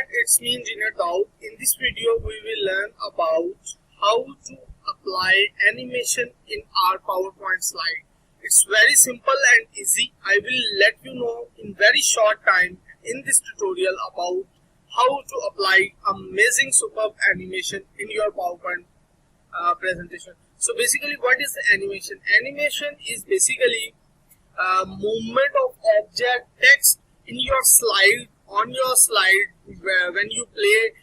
friend, it's me Engineer Daud. In this video we will learn about how to apply animation in our PowerPoint slide. It's very simple and easy. I will let you know in very short time in this tutorial about how to apply amazing superb animation in your PowerPoint presentation. So basically, what is the animation? Animation is basically movement of object, text in your slide, on your slide, when you play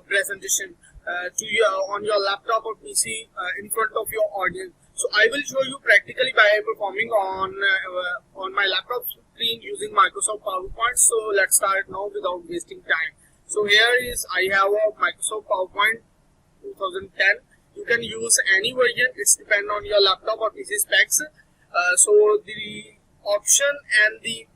presentation on your laptop or PC in front of your audience. So I will show you practically by performing on my laptop screen using Microsoft PowerPoint. So let's start now without wasting time. So here is, I have a Microsoft PowerPoint 2010. You can use any version. It's depend on your laptop or PC specs. So the option and the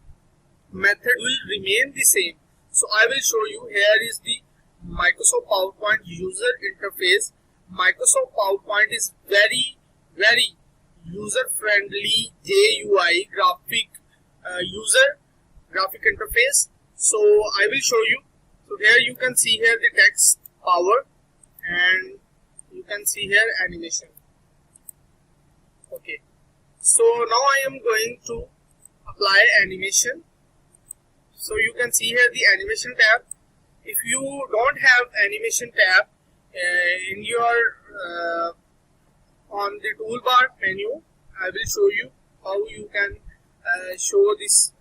method will remain the same. So I will show you. Here is the Microsoft PowerPoint user interface. Microsoft PowerPoint is very user friendly GUI graphic interface. So I will show you. So here you can see here the text power, and you can see here animation. Okay, so now I am going to apply animation. So you can see here the animation tab. If you don't have animation tab in your on the toolbar menu, I will show you how you can show this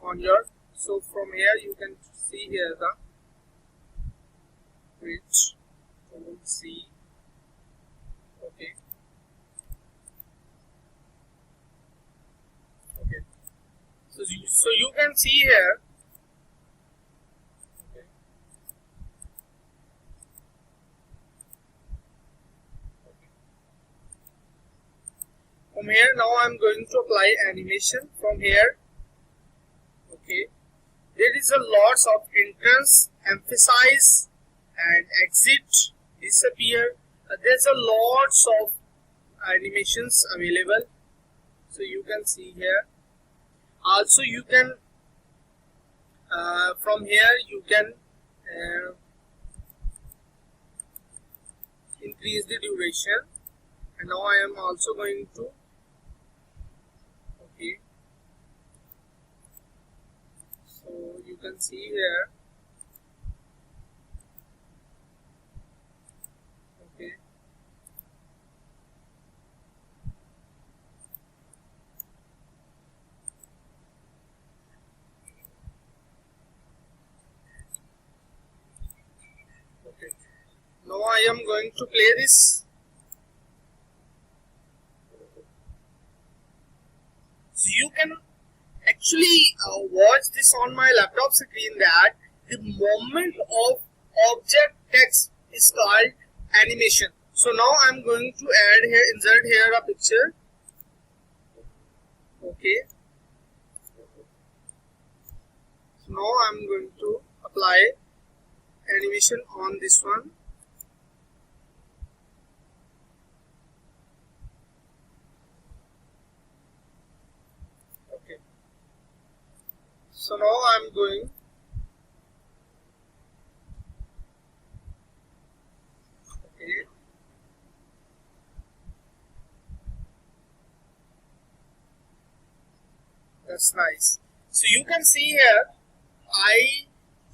on your. So from here you can see here the which tool C. Okay. Okay. So you can see here. Okay. Okay. From here now I am going to apply animation from here. Okay. There is a lots of entrance, emphasize, and exit, disappear. There's a lots of animations available. So you can see here. Also you can from here you can increase the duration, and now I am also going to so you can see here. Okay. Okay. Now I am going to play this. So you can actually watch this on my laptop screen, that the movement of object text is called animation. So now I'm going to add here, insert here a picture. Okay. So now I'm going to apply animation on this one. So now I'm going okay. That's nice. So you can see here I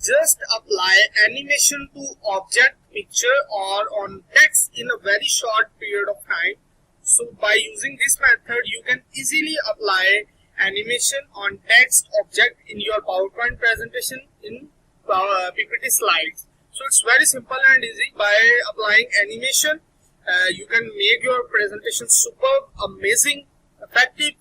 just apply animation to object, picture, or on text in a very short period of time. So by using this method you can easily apply animation on text object in your PowerPoint presentation in PPT slides. So it's very simple and easy. By applying animation you can make your presentation superb, amazing, effective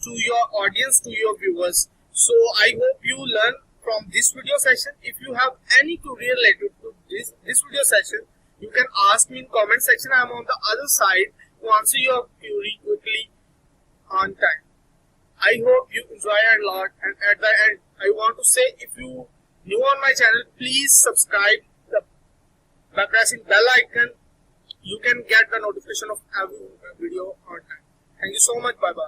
to your audience, to your viewers. So I hope you learn from this video session. If you have any query related to this video session, you can ask me in comment section. I am on the other side to answer your query quickly on time. I hope you enjoy a lot, and at the end I want to say, if you new on my channel, please subscribe by pressing bell icon. You can get the notification of every video on time. Thank you so much. Bye bye.